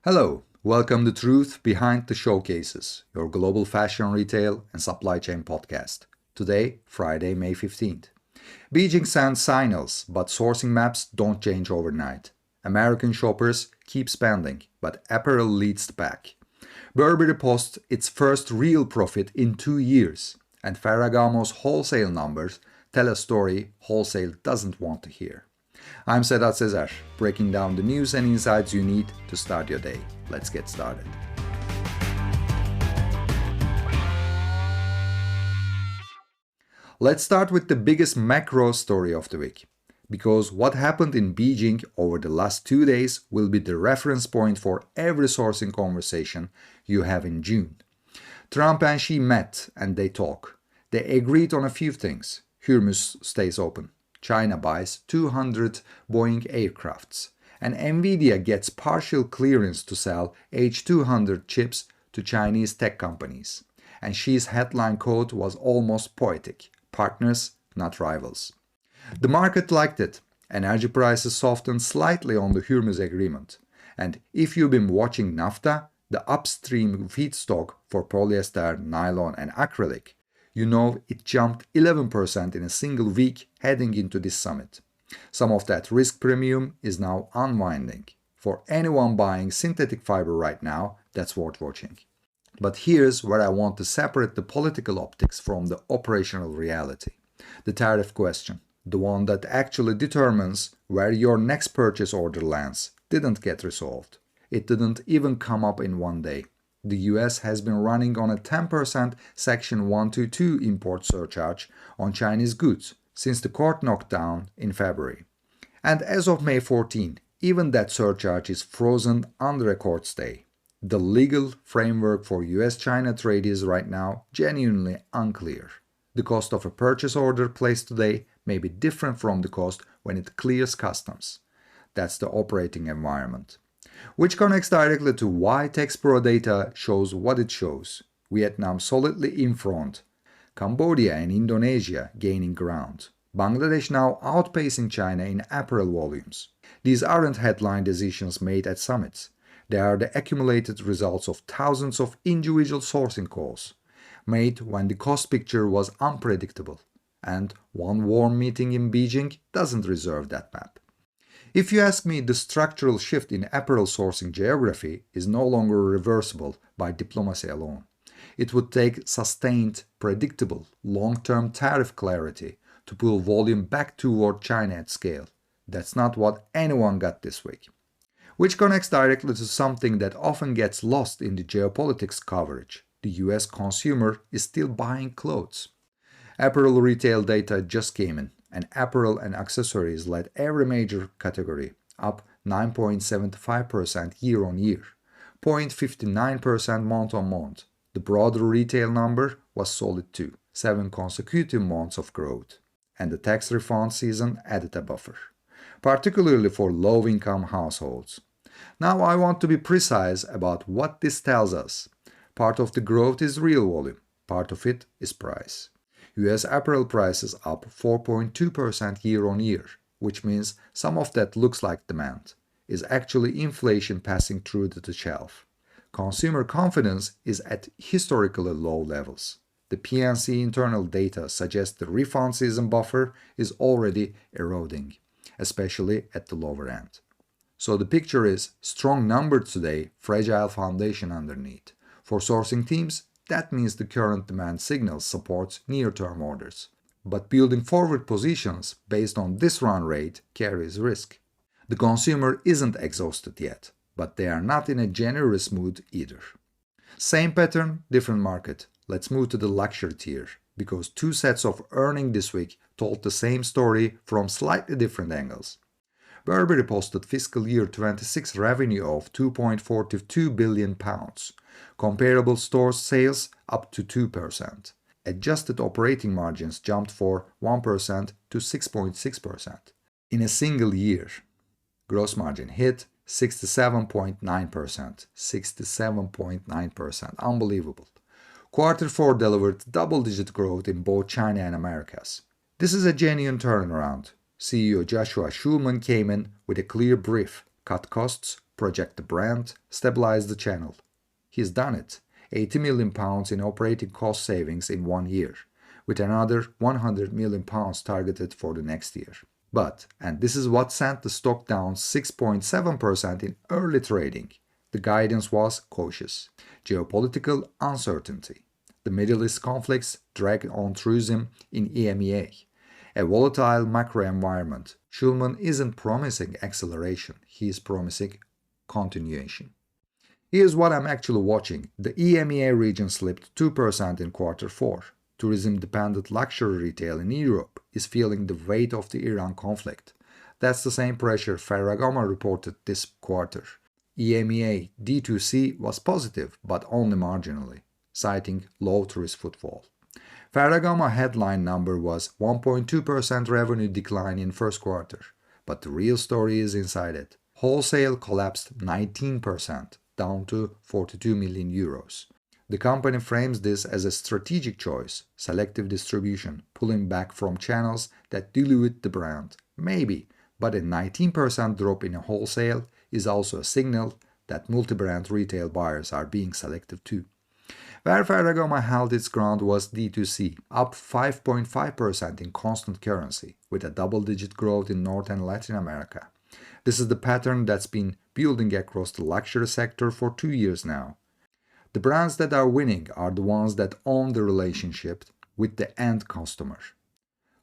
Hello, welcome to Truth Behind the Showcases, your global fashion retail and supply chain podcast. Today, Friday, May 15th. Beijing sends signals, but sourcing maps don't change overnight. American shoppers keep spending, but Apparel leads the pack. Burberry posts its first real profit in 2 years, and Ferragamo's wholesale numbers tell a story wholesale doesn't want to hear. I'm Sedat Sezer, breaking down the news and insights you need to start your day. Let's get started. Let's start with the biggest macro story of the week, because what happened in Beijing over the last 2 days will be the reference point for every sourcing conversation you have in June. Trump and Xi met and they talk. They agreed on a few things. Hormuz stays open. China buys 200 Boeing aircrafts, and Nvidia gets partial clearance to sell H200 chips to Chinese tech companies. And Xi's headline quote was almost poetic: partners, not rivals. The market liked it. Energy prices softened slightly on the Hormuz agreement. And if you've been watching NAFTA, the upstream feedstock for polyester, nylon, and acrylic, you know it jumped 11% in a single week heading into this summit. Some of that risk premium is now unwinding. For anyone buying synthetic fiber right now, that's worth watching. But here's where I want to separate the political optics from the operational reality. The tariff question, the one that actually determines where your next purchase order lands, didn't get resolved. It didn't even come up in one day. The US has been running on a 10% Section 122 import surcharge on Chinese goods since the court knocked down in February. And as of May 14, even that surcharge is frozen under a court stay. The legal framework for US-China trade is right now genuinely unclear. The cost of a purchase order placed today may be different from the cost when it clears customs. That's the operating environment. Which connects directly to why Texpro data shows what it shows. Vietnam solidly in front. Cambodia and Indonesia gaining ground. Bangladesh now outpacing China in apparel volumes. These aren't headline decisions made at summits. They are the accumulated results of thousands of individual sourcing calls, made when the cost picture was unpredictable. And one warm meeting in Beijing doesn't reserve that map. If you ask me, the structural shift in apparel sourcing geography is no longer reversible by diplomacy alone. It would take sustained, predictable, long-term tariff clarity to pull volume back toward China at scale. That's not what anyone got this week. Which connects directly to something that often gets lost in the geopolitics coverage. The US consumer is still buying clothes. Apparel retail data just came in, and apparel and accessories led every major category, up 9.75% year-on-year, 0.59% month-on-month. The broader retail number was solid too, 7 consecutive months of growth. And the tax refund season added a buffer, particularly for low-income households. Now I want to be precise about what this tells us. Part of the growth is real volume, part of it is price. US apparel prices up 4.2% year-on-year, which means some of that looks like demand, is actually inflation passing through to the shelf. Consumer confidence is at historically low levels. The PNC internal data suggests the refund season buffer is already eroding, especially at the lower end. So the picture is strong numbers today, fragile foundation underneath. For sourcing teams, that means the current demand signal supports near-term orders. But building forward positions based on this run rate carries risk. The consumer isn't exhausted yet, but they are not in a generous mood either. Same pattern, different market. Let's move to the luxury tier, because 2 sets of earnings this week told the same story from slightly different angles. Burberry posted fiscal year 26 revenue of £2.42 billion. Comparable store sales up to 2%. Adjusted operating margins jumped from 1% to 6.6%. In a single year, gross margin hit 67.9%. 67.9%. Unbelievable. Quarter 4 delivered double-digit growth in both China and Americas. This is a genuine turnaround. CEO Joshua Schulman came in with a clear brief: cut costs, project the brand, stabilize the channel. He's done it. £80 million in operating cost savings in 1 year, with another £100 million targeted for the next year. But, and this is what sent the stock down 6.7% in early trading, the guidance was cautious. Geopolitical uncertainty. The Middle East conflicts drag on tourism in EMEA. A volatile macro environment. Schulman isn't promising acceleration, he is promising continuation. Here's what I'm actually watching. The EMEA region slipped 2% in Q4. Tourism-dependent luxury retail in Europe is feeling the weight of the Iran conflict. That's the same pressure Ferragamo reported this quarter. EMEA D2C was positive, but only marginally, citing low tourist footfall. Ferragamo headline number was 1.2% revenue decline in first quarter, but the real story is inside it. Wholesale collapsed 19%, down to €42 million. The company frames this as a strategic choice, selective distribution, pulling back from channels that dilute the brand. Maybe, but a 19% drop in a wholesale is also a signal that multi-brand retail buyers are being selective too. Where Ferragamo held its ground was D2C, up 5.5% in constant currency, with a double-digit growth in North and Latin America. This is the pattern that's been building across the luxury sector for 2 years now. The brands that are winning are the ones that own the relationship with the end customer.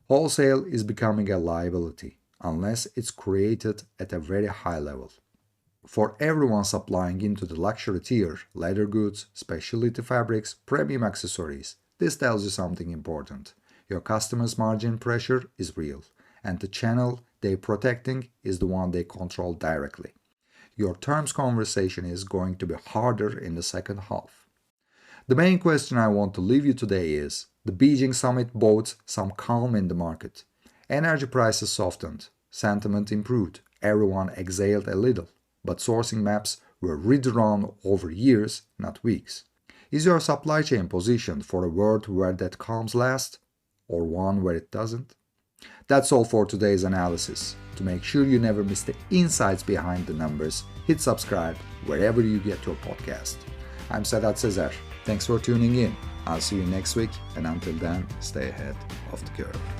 Wholesale is becoming a liability, unless it's created at a very high level. For everyone supplying into the luxury tier, leather goods, specialty fabrics, premium accessories, this tells you something important. Your customer's margin pressure is real, and the channel they're protecting is the one they control directly. Your terms conversation is going to be harder in the second half. The main question I want to leave you today is, the Beijing summit brought some calm in the market. Energy prices softened, sentiment improved, everyone exhaled a little. But sourcing maps were redrawn over years, not weeks. Is your supply chain positioned for a world where that calms last, or one where it doesn't? That's all for today's analysis. To make sure you never miss the insights behind the numbers, hit subscribe wherever you get your podcast. I'm Sedat Sezer. Thanks for tuning in. I'll see you next week, and until then, stay ahead of the curve.